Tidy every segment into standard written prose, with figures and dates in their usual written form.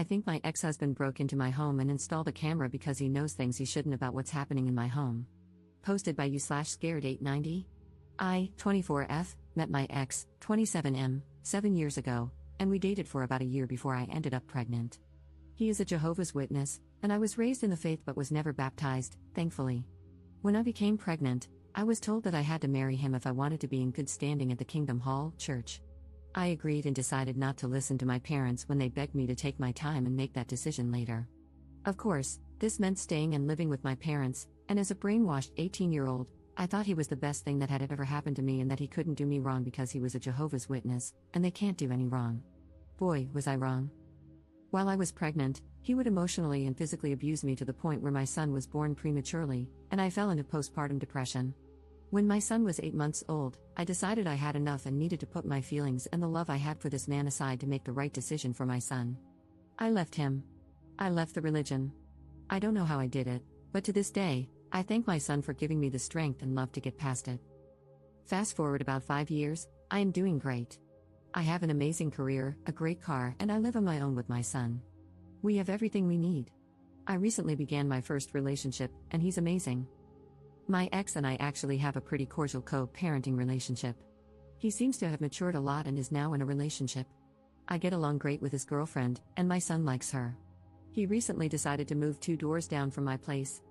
I think my ex-husband broke into my home and installed a camera because he knows things he shouldn't about what's happening in my home. Posted by you/scared890. I, 24F, met my ex, 27M, 7 years ago, and we dated for about a year before I ended up pregnant. He is a Jehovah's Witness, and I was raised in the faith but was never baptized, thankfully. When I became pregnant, I was told that I had to marry him if I wanted to be in good standing at the Kingdom Hall Church. I agreed and decided not to listen to my parents when they begged me to take my time and make that decision later. Of course, this meant staying and living with my parents, and as a brainwashed 18-year-old, I thought he was the best thing that had ever happened to me and that he couldn't do me wrong because he was a Jehovah's Witness, and they can't do any wrong. Boy, was I wrong. While I was pregnant, he would emotionally and physically abuse me to the point where my son was born prematurely, and I fell into postpartum depression. When my son was 8 months old, I decided I had enough and needed to put my feelings and the love I had for this man aside to make the right decision for my son. I left him. I left the religion. I don't know how I did it, but to this day, I thank my son for giving me the strength and love to get past it. Fast forward about 5 years, I am doing great. I have an amazing career, a great car, and I live on my own with my son. We have everything we need. I recently began my first relationship, and he's amazing. My ex and I actually have a pretty cordial co-parenting relationship. He seems to have matured a lot and is now in a relationship. I get along great with his girlfriend, and my son likes her. He recently decided to move 2 doors down from my place.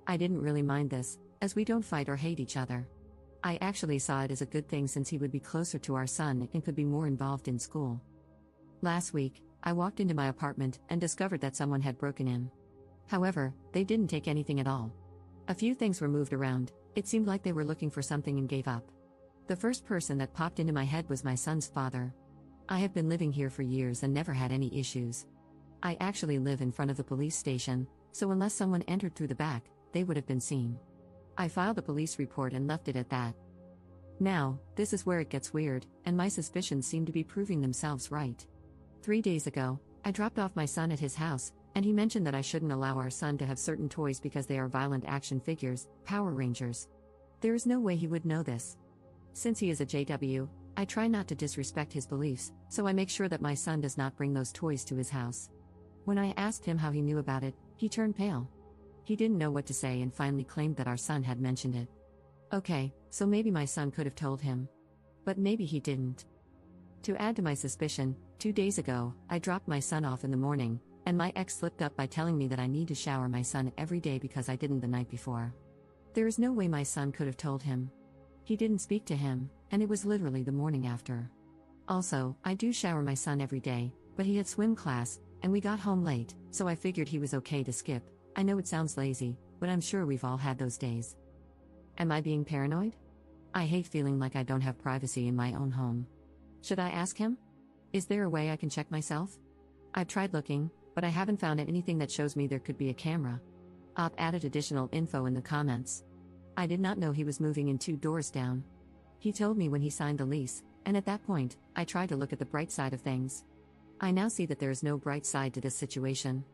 I didn't really mind this, as we don't fight or hate each other. I actually saw it as a good thing since he would be closer to our son and could be more involved in school. Last week, I walked into my apartment and discovered that someone had broken in. However, they didn't take anything at all. A few things were moved around. It seemed like they were looking for something and gave up. The first person that popped into my head was my son's father. I have been living here for years and never had any issues. I actually live in front of the police station, so unless someone entered through the back, they would have been seen. I filed a police report and left it at that. Now, this is where it gets weird, and my suspicions seem to be proving themselves right. 3 days ago, I dropped off my son at his house, and he mentioned that I shouldn't allow our son to have certain toys because they are violent action figures, Power Rangers. There is no way he would know this. Since he is a JW, I try not to disrespect his beliefs, so I make sure that my son does not bring those toys to his house. When I asked him how he knew about it, he turned pale. He didn't know what to say and finally claimed that our son had mentioned it. Okay, so maybe my son could have told him. But maybe he didn't. To add to my suspicion, 2 days ago, I dropped my son off in the morning, and my ex slipped up by telling me that I need to shower my son every day because I didn't the night before. There is no way my son could have told him. He didn't speak to him, and it was literally the morning after. Also, I do shower my son every day, but he had swim class, and we got home late, so I figured he was okay to skip. I know it sounds lazy, but I'm sure we've all had those days. Am I being paranoid? I hate feeling like I don't have privacy in my own home. Should I ask him? Is there a way I can check myself? I've tried looking, but I haven't found anything that shows me there could be a camera. I've added additional info in the comments. I did not know he was moving in 2 doors down. He told me when he signed the lease, and at that point, I tried to look at the bright side of things. I now see that there is no bright side to this situation.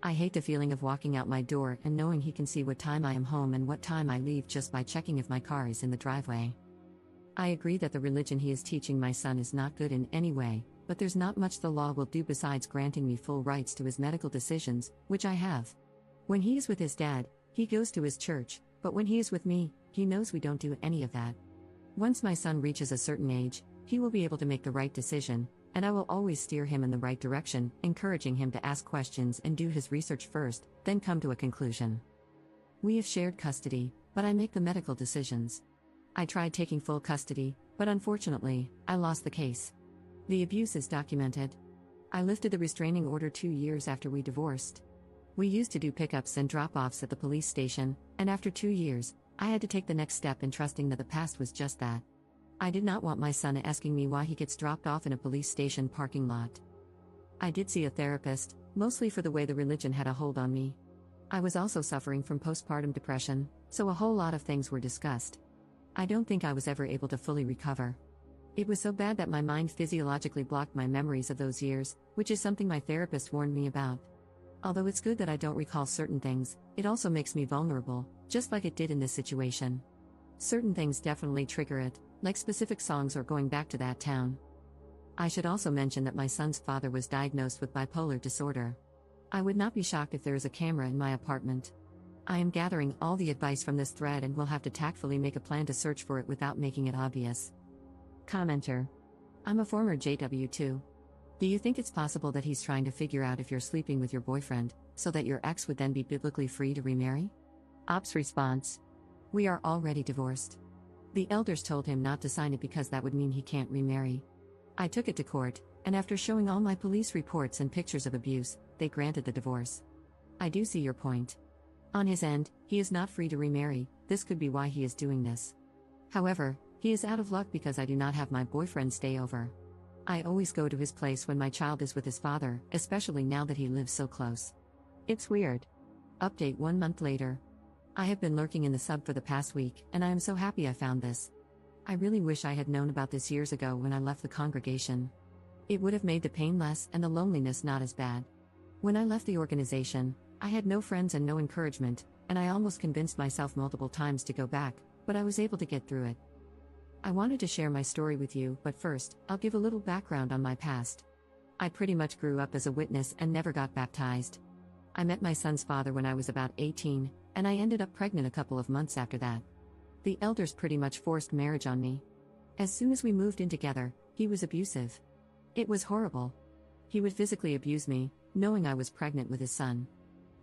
I hate the feeling of walking out my door and knowing he can see what time I am home and what time I leave just by checking if my car is in the driveway. I agree that the religion he is teaching my son is not good in any way, but there's not much the law will do besides granting me full rights to his medical decisions, which I have. When he is with his dad, he goes to his church, but when he is with me, he knows we don't do any of that. Once my son reaches a certain age, he will be able to make the right decision, and I will always steer him in the right direction, encouraging him to ask questions and do his research first, then come to a conclusion. We have shared custody, but I make the medical decisions. I tried taking full custody, but unfortunately, I lost the case. The abuse is documented. I lifted the restraining order 2 years after we divorced. We used to do pickups and drop-offs at the police station, and after 2 years, I had to take the next step in trusting that the past was just that. I did not want my son asking me why he gets dropped off in a police station parking lot. I did see a therapist, mostly for the way the religion had a hold on me. I was also suffering from postpartum depression, so a whole lot of things were discussed. I don't think I was ever able to fully recover. It was so bad that my mind physiologically blocked my memories of those years, which is something my therapist warned me about. Although it's good that I don't recall certain things, it also makes me vulnerable, just like it did in this situation. Certain things definitely trigger it, like specific songs or going back to that town. I should also mention that my son's father was diagnosed with bipolar disorder. I would not be shocked if there is a camera in my apartment. I am gathering all the advice from this thread and will have to tactfully make a plan to search for it without making it obvious. Commenter. I'm a former JW2. Do you think it's possible that he's trying to figure out if you're sleeping with your boyfriend, so that your ex would then be biblically free to remarry? Ops response. We are already divorced. The elders told him not to sign it because that would mean he can't remarry. I took it to court, and after showing all my police reports and pictures of abuse, they granted the divorce. I do see your point. On his end, he is not free to remarry. This could be why he is doing this. However, he is out of luck because I do not have my boyfriend stay over. I always go to his place when my child is with his father, especially now that he lives so close. It's weird. Update 1 month later. I have been lurking in the sub for the past week, and I am so happy I found this. I really wish I had known about this years ago when I left the congregation. It would have made the pain less and the loneliness not as bad. When I left the organization, I had no friends and no encouragement, and I almost convinced myself multiple times to go back, but I was able to get through it. I wanted to share my story with you, but first, I'll give a little background on my past. I pretty much grew up as a witness and never got baptized. I met my son's father when I was about 18, and I ended up pregnant a couple of months after that. The elders pretty much forced marriage on me. As soon as we moved in together, he was abusive. It was horrible. He would physically abuse me, knowing I was pregnant with his son.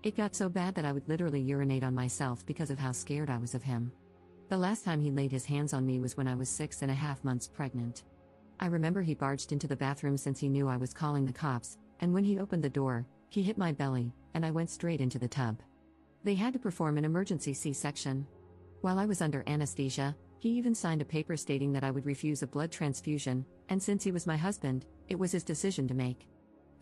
It got so bad that I would literally urinate on myself because of how scared I was of him. The last time he laid his hands on me was when I was 6.5 months pregnant. I remember he barged into the bathroom since he knew I was calling the cops, and when he opened the door, he hit my belly, and I went straight into the tub. They had to perform an emergency C-section. While I was under anesthesia, he even signed a paper stating that I would refuse a blood transfusion, and since he was my husband, it was his decision to make.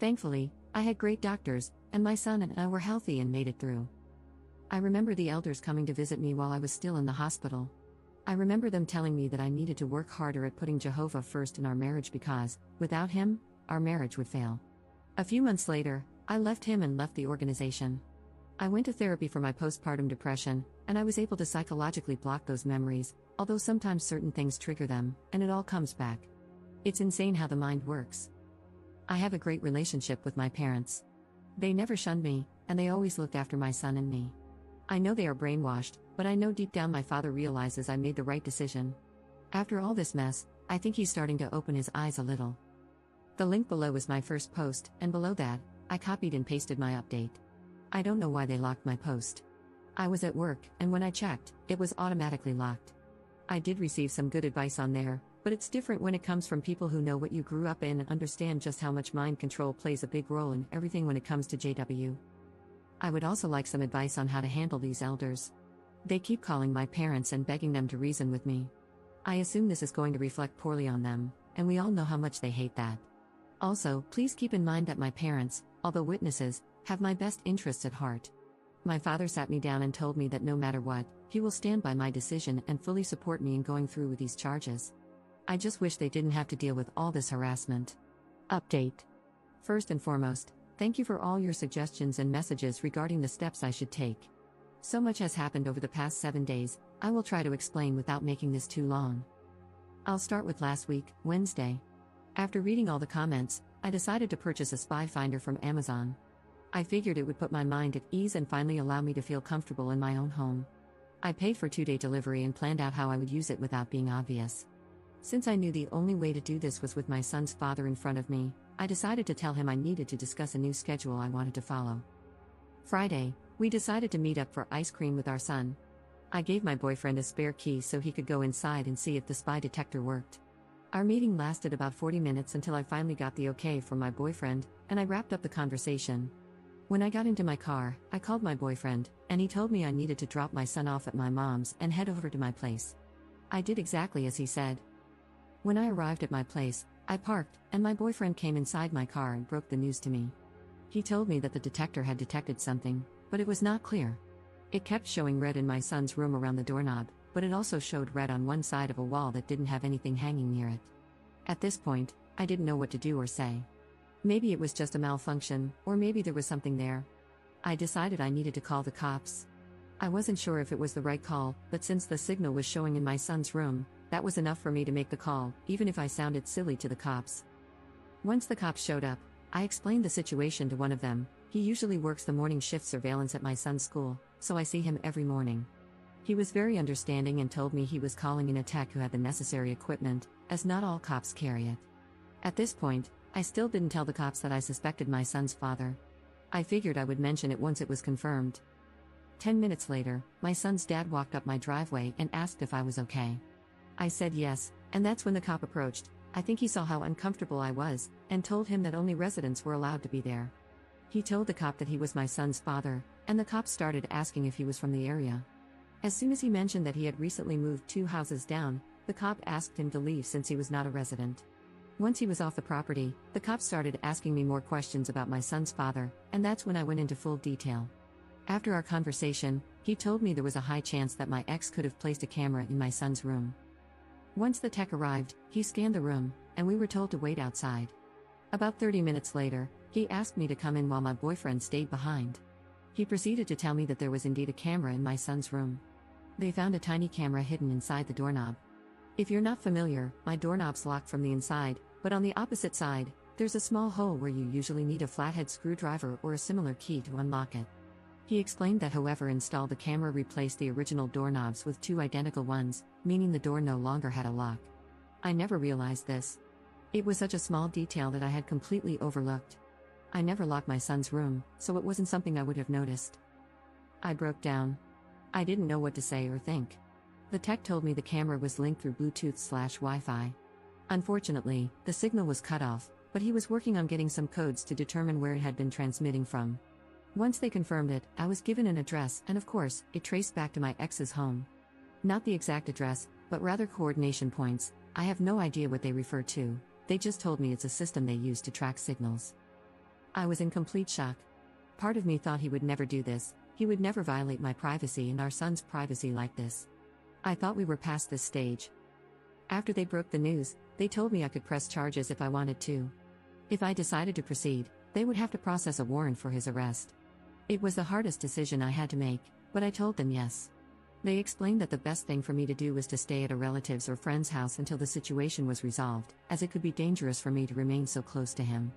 Thankfully, I had great doctors, and my son and I were healthy and made it through. I remember the elders coming to visit me while I was still in the hospital. I remember them telling me that I needed to work harder at putting Jehovah first in our marriage because, without him, our marriage would fail. A few months later, I left him and left the organization. I went to therapy for my postpartum depression, and I was able to psychologically block those memories, although sometimes certain things trigger them, and it all comes back. It's insane how the mind works. I have a great relationship with my parents. They never shunned me, and they always looked after my son and me. I know they are brainwashed, but I know deep down my father realizes I made the right decision. After all this mess, I think he's starting to open his eyes a little. The link below is my first post, and below that, I copied and pasted my update. I don't know why they locked my post. I was at work, and when I checked, it was automatically locked. I did receive some good advice on there, but it's different when it comes from people who know what you grew up in and understand just how much mind control plays a big role in everything when it comes to JW. I would also like some advice on how to handle these elders. They keep calling my parents and begging them to reason with me. I assume this is going to reflect poorly on them, and we all know how much they hate that. Also, please keep in mind that my parents, although witnesses, have my best interests at heart. My father sat me down and told me that no matter what, he will stand by my decision and fully support me in going through with these charges. I just wish they didn't have to deal with all this harassment. Update. First and foremost, thank you for all your suggestions and messages regarding the steps I should take. So much has happened over the past 7 days, I will try to explain without making this too long. I'll start with last week, Wednesday. After reading all the comments, I decided to purchase a spy finder from Amazon. I figured it would put my mind at ease and finally allow me to feel comfortable in my own home. I paid for 2-day delivery and planned out how I would use it without being obvious. Since I knew the only way to do this was with my son's father in front of me, I decided to tell him I needed to discuss a new schedule I wanted to follow. Friday, we decided to meet up for ice cream with our son. I gave my boyfriend a spare key so he could go inside and see if the spy detector worked. Our meeting lasted about 40 minutes until I finally got the okay from my boyfriend, and I wrapped up the conversation. When I got into my car, I called my boyfriend, and he told me I needed to drop my son off at my mom's and head over to my place. I did exactly as he said. When I arrived at my place, I parked, and my boyfriend came inside my car and broke the news to me. He told me that the detector had detected something, but it was not clear. It kept showing red in my son's room around the doorknob, but it also showed red on one side of a wall that didn't have anything hanging near it. At this point, I didn't know what to do or say. Maybe it was just a malfunction, or maybe there was something there. I decided I needed to call the cops. I wasn't sure if it was the right call, but since the signal was showing in my son's room, that was enough for me to make the call, even if I sounded silly to the cops. Once the cops showed up, I explained the situation to one of them. He usually works the morning shift surveillance at my son's school, so I see him every morning. He was very understanding and told me he was calling in a tech who had the necessary equipment, as not all cops carry it. At this point, I still didn't tell the cops that I suspected my son's father. I figured I would mention it once it was confirmed. 10 minutes later, my son's dad walked up my driveway and asked if I was okay. I said yes, and that's when the cop approached. I think he saw how uncomfortable I was, and told him that only residents were allowed to be there. He told the cop that he was my son's father, and the cop started asking if he was from the area. As soon as he mentioned that he had recently moved 2 houses down, the cop asked him to leave since he was not a resident. Once he was off the property, the cop started asking me more questions about my son's father, and that's when I went into full detail. After our conversation, he told me there was a high chance that my ex could have placed a camera in my son's room. Once the tech arrived, he scanned the room, and we were told to wait outside. About 30 minutes later, he asked me to come in while my boyfriend stayed behind. He proceeded to tell me that there was indeed a camera in my son's room. They found a tiny camera hidden inside the doorknob. If you're not familiar, my doorknob's locked from the inside, but on the opposite side, there's a small hole where you usually need a flathead screwdriver or a similar key to unlock it. He explained that whoever installed the camera replaced the original doorknobs with 2 identical ones, meaning the door no longer had a lock. I never realized this. It was such a small detail that I had completely overlooked. I never locked my son's room, so it wasn't something I would have noticed. I broke down. I didn't know what to say or think. The tech told me the camera was linked through Bluetooth/Wi-Fi. Unfortunately, the signal was cut off, but he was working on getting some codes to determine where it had been transmitting from. Once they confirmed it, I was given an address, and of course, it traced back to my ex's home. Not the exact address, but rather coordination points. I have no idea what they refer to. They just told me it's a system they use to track signals. I was in complete shock. Part of me thought he would never do this. He would never violate my privacy and our son's privacy like this. I thought we were past this stage. After they broke the news, they told me I could press charges if I wanted to. If I decided to proceed, they would have to process a warrant for his arrest. It was the hardest decision I had to make, but I told them yes. They explained that the best thing for me to do was to stay at a relative's or friend's house until the situation was resolved, as it could be dangerous for me to remain so close to him.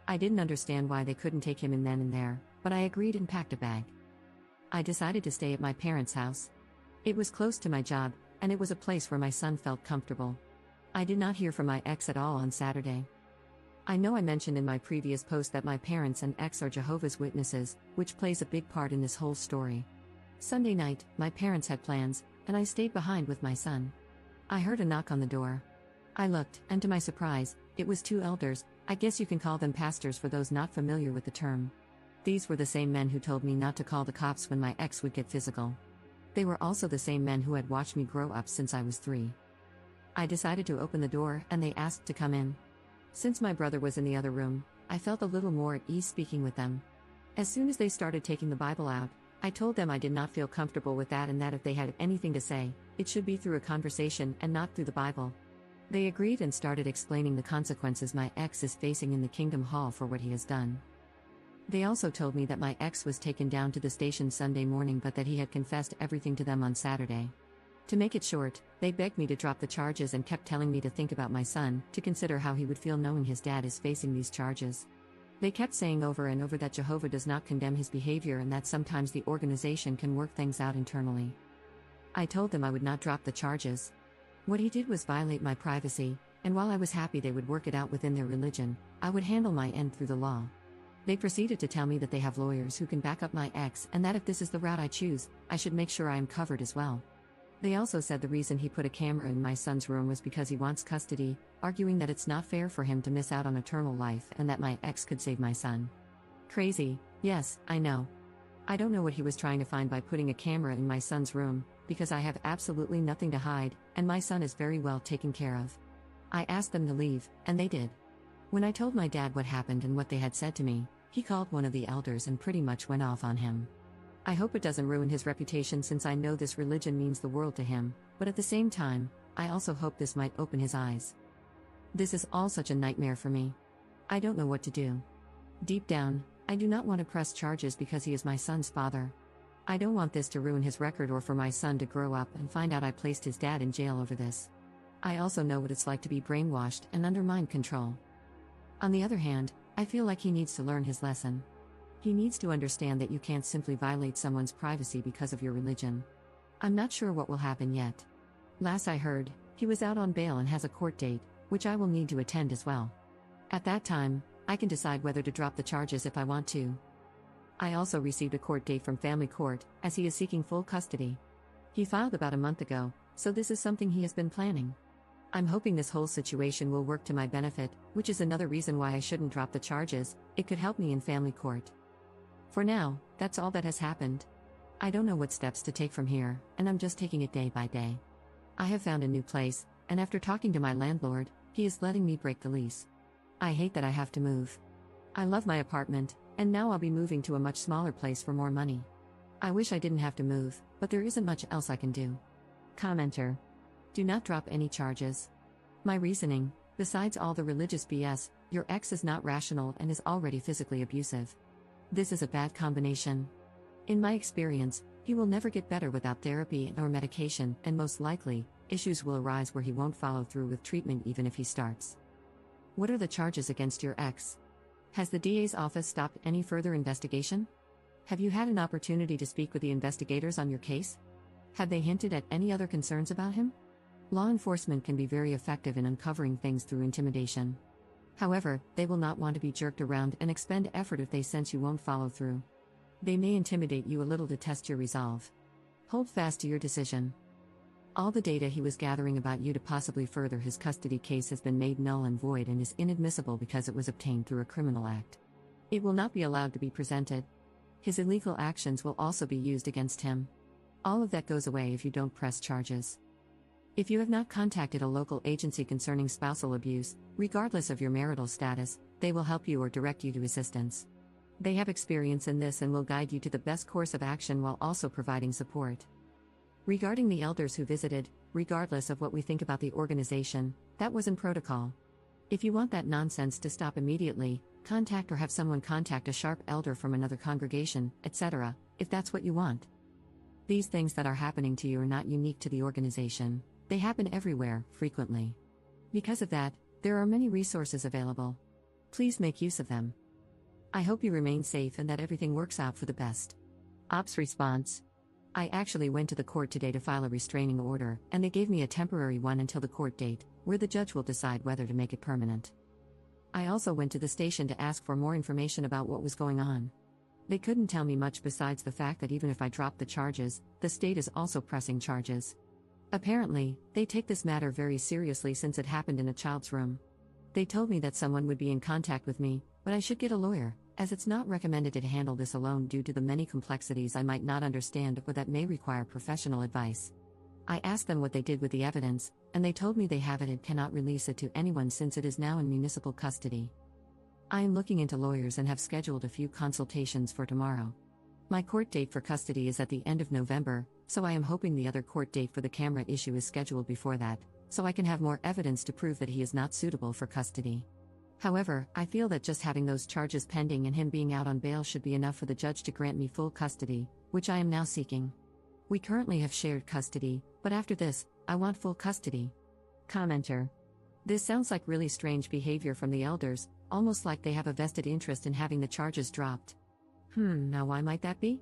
I didn't understand why they couldn't take him in then and there, but I agreed and packed a bag. I decided to stay at my parents' house. It was close to my job, and it was a place where my son felt comfortable. I did not hear from my ex at all on Saturday. I know I mentioned in my previous post that my parents and ex are Jehovah's Witnesses, which plays a big part in this whole story. Sunday night, my parents had plans, and I stayed behind with my son. I heard a knock on the door. I looked, and to my surprise, it was 2 elders. I guess you can call them pastors for those not familiar with the term. These were the same men who told me not to call the cops when my ex would get physical. They were also the same men who had watched me grow up since I was 3. I decided to open the door, and they asked to come in. Since my brother was in the other room, I felt a little more at ease speaking with them. As soon as they started taking the Bible out, I told them I did not feel comfortable with that and that if they had anything to say, it should be through a conversation and not through the Bible. They agreed and started explaining the consequences my ex is facing in the Kingdom Hall for what he has done. They also told me that my ex was taken down to the station Sunday morning but that he had confessed everything to them on Saturday. To make it short, they begged me to drop the charges and kept telling me to think about my son, to consider how he would feel knowing his dad is facing these charges. They kept saying over and over that Jehovah does not condemn his behavior and that sometimes the organization can work things out internally. I told them I would not drop the charges. What he did was violate my privacy, and while I was happy they would work it out within their religion, I would handle my end through the law. They proceeded to tell me that they have lawyers who can back up my ex and that if this is the route I choose, I should make sure I am covered as well. They also said the reason he put a camera in my son's room was because he wants custody, arguing that it's not fair for him to miss out on eternal life and that my ex could save my son. Crazy, yes, I know. I don't know what he was trying to find by putting a camera in my son's room, because I have absolutely nothing to hide, and my son is very well taken care of. I asked them to leave, and they did. When I told my dad what happened and what they had said to me, he called one of the elders and pretty much went off on him. I hope it doesn't ruin his reputation since I know this religion means the world to him, but at the same time, I also hope this might open his eyes. This is all such a nightmare for me. I don't know what to do. Deep down, I do not want to press charges because he is my son's father. I don't want this to ruin his record or for my son to grow up and find out I placed his dad in jail over this. I also know what it's like to be brainwashed and under mind control. On the other hand, I feel like he needs to learn his lesson. He needs to understand that you can't simply violate someone's privacy because of your religion. I'm not sure what will happen yet. Last I heard, he was out on bail and has a court date, which I will need to attend as well. At that time, I can decide whether to drop the charges if I want to. I also received a court date from family court, as he is seeking full custody. He filed about a month ago, so this is something he has been planning. I'm hoping this whole situation will work to my benefit, which is another reason why I shouldn't drop the charges. It could help me in family court. For now, that's all that has happened. I don't know what steps to take from here, and I'm just taking it day by day. I have found a new place, and after talking to my landlord, he is letting me break the lease. I hate that I have to move. I love my apartment, and now I'll be moving to a much smaller place for more money. I wish I didn't have to move, but there isn't much else I can do. Commenter. Do not drop any charges. My reasoning, besides all the religious BS, your ex is not rational and is already physically abusive. This is a bad combination. In my experience, he will never get better without therapy or medication, and most likely, issues will arise where he won't follow through with treatment even if he starts. What are the charges against your ex? Has the DA's office stopped any further investigation? Have you had an opportunity to speak with the investigators on your case? Have they hinted at any other concerns about him? Law enforcement can be very effective in uncovering things through intimidation. However, they will not want to be jerked around and expend effort if they sense you won't follow through. They may intimidate you a little to test your resolve. Hold fast to your decision. All the data he was gathering about you to possibly further his custody case has been made null and void and is inadmissible because it was obtained through a criminal act. It will not be allowed to be presented. His illegal actions will also be used against him. All of that goes away if you don't press charges. If you have not contacted a local agency concerning spousal abuse, regardless of your marital status, they will help you or direct you to assistance. They have experience in this and will guide you to the best course of action while also providing support. Regarding the elders who visited, regardless of what we think about the organization, that was in protocol. If you want that nonsense to stop immediately, contact or have someone contact a sharp elder from another congregation, etc., if that's what you want. These things that are happening to you are not unique to the organization. They happen everywhere, frequently. Because of that, there are many resources available. Please make use of them. I hope you remain safe and that everything works out for the best. Ops response. I actually went to the court today to file a restraining order, and they gave me a temporary one until the court date, where the judge will decide whether to make it permanent. I also went to the station to ask for more information about what was going on. They couldn't tell me much besides the fact that even if I drop the charges, the state is also pressing charges. Apparently, they take this matter very seriously since it happened in a child's room. They told me that someone would be in contact with me, but I should get a lawyer, as it's not recommended to handle this alone due to the many complexities I might not understand or that may require professional advice. I asked them what they did with the evidence, and they told me they have it and cannot release it to anyone since it is now in municipal custody. I am looking into lawyers and have scheduled a few consultations for tomorrow. My court date for custody is at the end of November, so I am hoping the other court date for the camera issue is scheduled before that, so I can have more evidence to prove that he is not suitable for custody. However, I feel that just having those charges pending and him being out on bail should be enough for the judge to grant me full custody, which I am now seeking. We currently have shared custody, but after this, I want full custody. Commenter. This sounds like really strange behavior from the elders, almost like they have a vested interest in having the charges dropped. Now why might that be?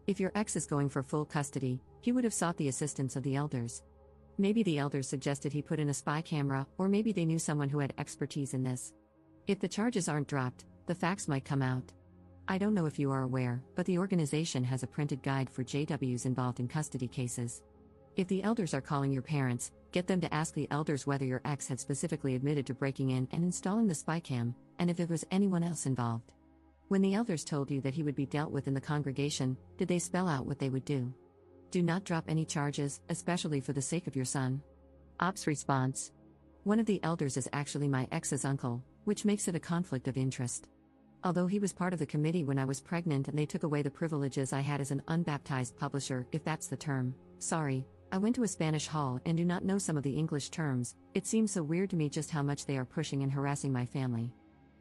If your ex is going for full custody, he would have sought the assistance of the elders. Maybe the elders suggested he put in a spy camera, or maybe they knew someone who had expertise in this. If the charges aren't dropped, the facts might come out. I don't know if you are aware, but the organization has a printed guide for JWs involved in custody cases. If the elders are calling your parents, get them to ask the elders whether your ex had specifically admitted to breaking in and installing the spy cam, and if it was anyone else involved. When the elders told you that he would be dealt with in the congregation, did they spell out what they would do? Do not drop any charges, especially for the sake of your son. Ops response. One of the elders is actually my ex's uncle, which makes it a conflict of interest. Although he was part of the committee when I was pregnant and they took away the privileges I had as an unbaptized publisher, if that's the term. Sorry, I went to a Spanish hall and do not know some of the English terms. It seems so weird to me just how much they are pushing and harassing my family.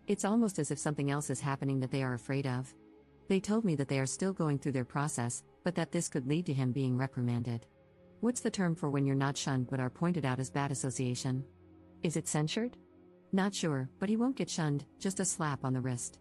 It's almost as if something else is happening that they are afraid of. They told me that they are still going through their process, but that this could lead to him being reprimanded. What's the term for when you're not shunned but are pointed out as bad association? Is it censured? Not sure, but he won't get shunned, just a slap on the wrist.